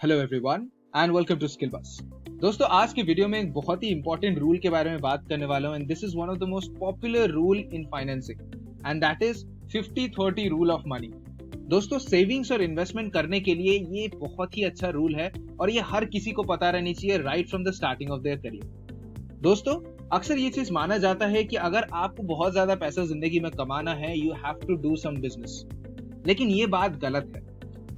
Hello everyone and welcome to Skill Bus. दोस्तों, आज की वीडियो में एक बहुत ही इंपॉर्टेंट रूल के बारे में बात करने वाला हूं and this is one of the most popular rule in financing and that is 50-30 rule of money. दोस्तों, सेविंग्स और इन्वेस्टमेंट करने के लिए ये बहुत ही अच्छा रूल है और ये हर किसी को पता रहनी चाहिए right from the starting of their career. दोस्तों, अक्सर ये चीज माना जाता है कि अगर आपको बहुत ज्यादा पैसा जिंदगी में कमाना है you have to do some business, लेकिन ये बात गलत है।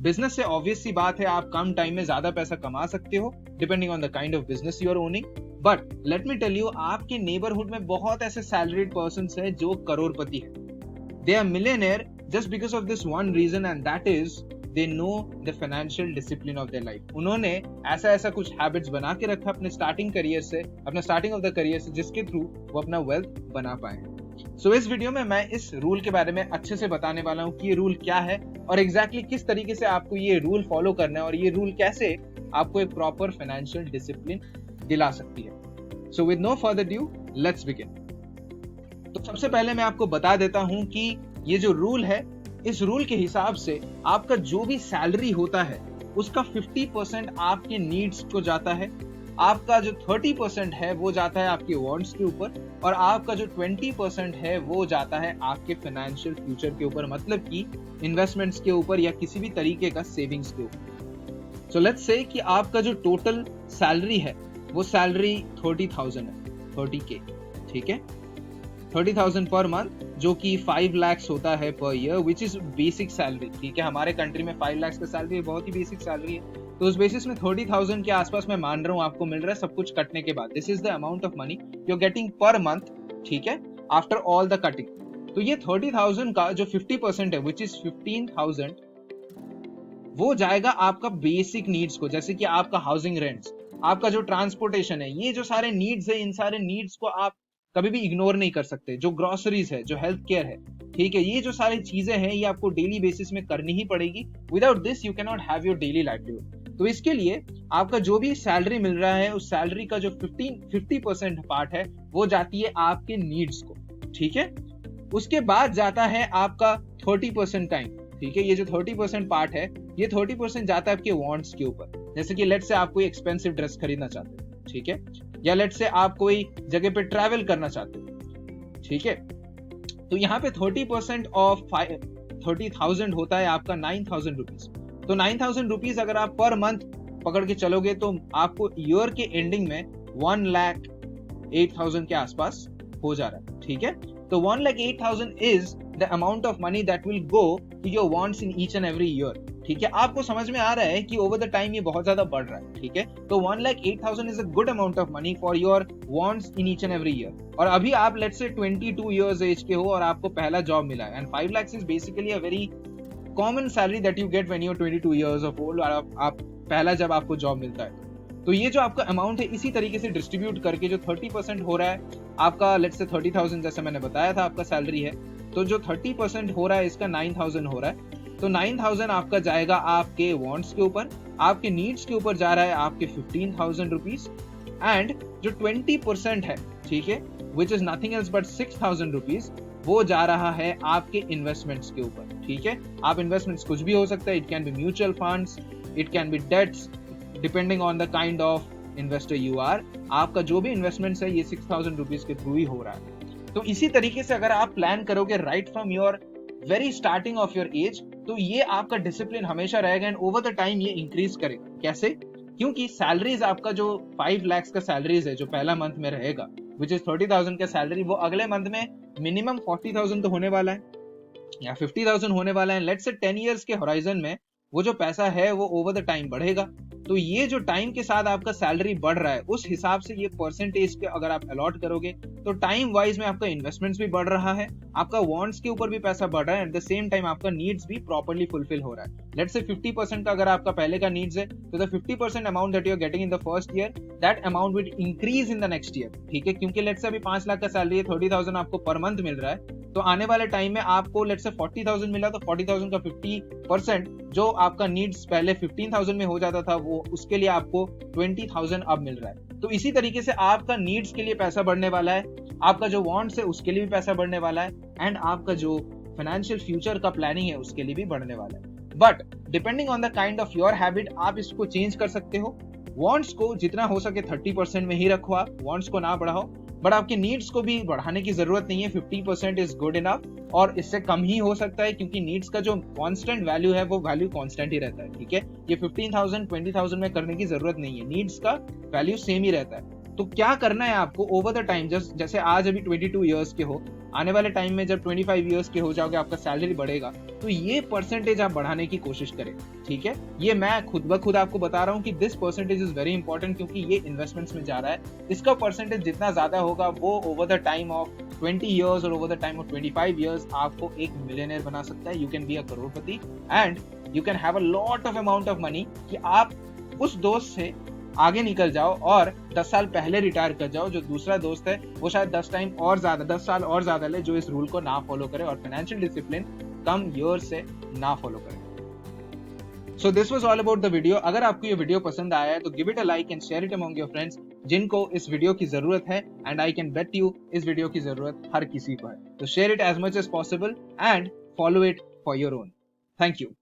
बिजनेस से ऑब्वियस सी बात है आप कम टाइम में ज्यादा पैसा कमा सकते हो depending on the kind of business you are owning. But let me tell you, आपके नेबरहुड में बहुत ऐसे सैलरीड पर्संस हैं जो करोड़पति है। They are millionaire just because of this one reason and that is they know the financial discipline of their life. उन्होंने ऐसा कुछ हैबिट्स बना के रखा अपने स्टार्टिंग ऑफ द करियर से जिसके थ्रू वो अपना वेल्थ बना पाए हैं। सो इस वीडियो में मैं इस रूल के बारे में अच्छे से बताने वाला हूँ कि ये रूल क्या है और एग्जैक्टली किस तरीके से आपको ये रूल फॉलो करना है और ये रूल कैसे आपको एक प्रॉपर फाइनेंशियल डिसिप्लिन दिला सकती है। So with no further due let's begin. तो सबसे पहले मैं आपको बता देता हूं कि ये जो रूल है, इस रूल के हिसाब से आपका जो भी सैलरी होता है उसका 50% आपके नीड्स को जाता है, आपका जो 30% है वो जाता है आपके वांट्स के ऊपर और आपका जो 20% है वो जाता है आपके फाइनेंशियल फ्यूचर के ऊपर, मतलब कि इन्वेस्टमेंट्स के ऊपर या किसी भी तरीके का सेविंग्स के ऊपर। सो लेट्स से कि आपका जो टोटल सैलरी है वो सैलरी 30,000 है, 30K, ठीक है, 30,000 पर मंथ, जो कि 5 lakhs होता है per year, which is basic salary. ठीक है, हमारे कंट्री में 5 lakhs का सैलरी बहुत ही बेसिक सैलरी है, तो उस बेसिस में 30,000 के आसपास मैं मान रहा हूँ आपको मिल रहा है सब कुछ कटने के बाद। This is the amount of money you are getting per month, ठीक है, आफ्टर ऑल द कटिंग। तो ये 30,000 का जो 50% है विच इज 15,000, वो जाएगा आपका बेसिक नीड्स को, जैसे कि आपका हाउसिंग रेंट्स, आपका जो ट्रांसपोर्टेशन है, ये जो सारे नीड्स है, इन सारे नीड्स को आप कभी भी इग्नोर नहीं कर सकते। जो ग्रोसरीज है, जो हेल्थ केयर है, ठीक है, ये जो सारी चीजें हैं ये आपको डेली बेसिस में करनी ही पड़ेगी। Without this you can not have your daily livelihood. तो इसके लिए आपका जो भी सैलरी मिल रहा है उस सैलरी का जो 50% पार्ट है वो जाती है आपके नीड्स को, ठीक है। उसके बाद जाता है आपका 30% टाइम, ठीक है। ये जो 30% पार्ट है ये 30% जाता है आपके वांट्स के ऊपर, जैसे कि लेट्स से आप कोई एक्सपेंसिव ड्रेस खरीदना चाहते हैं, ठीक है, या लेट्स से आप कोई जगह पे ट्रैवल करना चाहते हैं, ठीक है। तो यहाँ पे 30% ऑफ 30,000 होता है आपका 9,000 रुपीज। तो 9,000 रुपीज अगर आप पर मंथ पकड़ के चलोगे तो आपको ईयर के एंडिंग में 1,08,000 के आसपास हो जा रहा है, ठीक है। तो 1,08,000 is the amount of money that will go to your wants in each and every year, ठीक है। आपको समझ में आ रहा है कि ओवर द टाइम ये बहुत ज्यादा बढ़ रहा है, ठीक है। तो 1,08,000 is a good amount of money for your wants in each and every year. और अभी आप लेट्स से 22 इयर्स एज के हो और आपको पहला जॉब मिला है and 5 lakhs is basically a very common salary that you get when you are 22 years of old, और आप पहला जब आपको जॉब मिलता है तो ये जो आपका अमाउंट है इसी तरीके से डिस्ट्रीब्यूट करके जो 30% हो रहा है आपका, लेट्स से 30,000 जैसे मैंने बताया था आपका सैलरी है, तो जो 30% हो रहा है इसका 9,000 हो रहा है। तो 9,000 आपका जाएगा आपके वांट्स के ऊपर, आपके नीड्स के ऊपर जा रहा है आपके 15,000 रुपीज, एंड जो 20% है, ठीक है, which is nothing else but 6,000 rupees, वो जा रहा है आपके इन्वेस्टमेंट्स के ऊपर, ठीक है। आप इन्वेस्टमेंट्स कुछ भी हो सकता है, it can be mutual funds, it can be debts, depending on the kind of investor you are. आपका जो भी इन्वेस्टमेंट्स है ये 6,000 रुपीज के थ्रू ही हो रहा है। तो इसी तरीके से अगर आप प्लान करोगे right from your very starting of your age, तो ये आपका डिसिप्लिन हमेशा रहेगा एंड ओवर द टाइम ये इंक्रीज करेगा। कैसे? क्योंकि सैलरीज आपका जो 5 lakhs का सैलरीज है जो पहला मंथ में रहेगा विच इज 30,000 का सैलरी, वो अगले मंथ में मिनिमम 40,000 तो होने वाला है या 50,000 होने वाला है। लेट्स से 10 years के होराइजन में वो जो पैसा है वो ओवर द टाइम बढ़ेगा। तो ये जो टाइम के साथ आपका सैलरी बढ़ रहा है उस हिसाब से ये परसेंटेज के अगर आप अलॉट करोगे तो टाइम वाइज में आपका इन्वेस्टमेंट्स भी बढ़ रहा है, आपका वांट्स के ऊपर भी पैसा बढ़ रहा है, एट द सेम टाइम आपका नीड्स भी प्रॉपर्ली फुलफिल हो रहा है। लेट्स से 50% का अगर आपका पहले का नीड्स है तो the 50% amount that you are getting in the first year, that amount will increase in the next year, ठीक है। क्योंकि लेट्स से अभी 5 लाख का सैलरी है, 30,000 आपको पर मंथ मिल रहा है, तो आने वाले टाइम में आपको लेट्स से 40,000 मिला तो 40,000 का 50% जो आपका नीड्स पहले 15,000 में हो जाता था वो उसके लिए आपको 20,000 अब मिल रहा है। तो इसी तरीके से आपका नीड्स के लिए पैसा बढ़ने वाला है, आपका जो वांट्स है उसके लिए भी पैसा बढ़ने वाला है, एंड आपका जो फाइनेंशियल फ्यूचर का प्लानिंग है उसके लिए भी बढ़ने वाला है। But depending on the kind of your habit आप इसको चेंज कर सकते हो। वांट्स को जितना हो सके 30% में ही रखो, आप वांट्स को ना बढ़ाओ, बट आपके नीड्स को भी बढ़ाने की जरूरत नहीं है। 50% इज गुड इनफ, और इससे कम ही हो सकता है, क्योंकि नीड्स का जो कांस्टेंट वैल्यू है वो वैल्यू कांस्टेंट ही रहता है। ठीक है, ये 15,000 20,000 में करने की जरूरत नहीं है, नीड्स का वैल्यू सेम ही रहता है। तो क्या करना है आपको ओवर द टाइम, जैसे आज अभी 22 ईयर्स के हो, आने वाले टाइम में जब 25 ईयर्स के हो जाओगे, आपका सैलरी बढ़ेगा, तो ये परसेंटेज आप बढ़ाने की कोशिश करें। ठीक है, ये मैं खुद ब खुद आपको बता रहा हूँ कि this percentage is very important, क्योंकि ये इन्वेस्टमेंट्स में जा रहा है। इसका परसेंटेज जितना ज्यादा होगा वो over the time of 20 years और over the time of 25 years आपको एक मिलियनेयर बना सकता है। You can be a crorepati and you can have a lot of amount of money, कि आप उस दोस्त से आगे निकल जाओ और 10 साल पहले रिटायर कर जाओ। जो दूसरा दोस्त है वो शायद 10 साल और ज्यादा ले, जो इस रूल को ना फॉलो करे और फाइनेंशियल डिसिप्लिन कम ईयर्स से ना फॉलो करे। So this was all about the video. अगर आपको ये वीडियो पसंद आया है तो give it a like and share it among your friends जिनको इस वीडियो की जरूरत है, and I can bet you इस वीडियो की जरूरत हर किसी को है। तो share it as much as possible and follow it for your own. Thank you.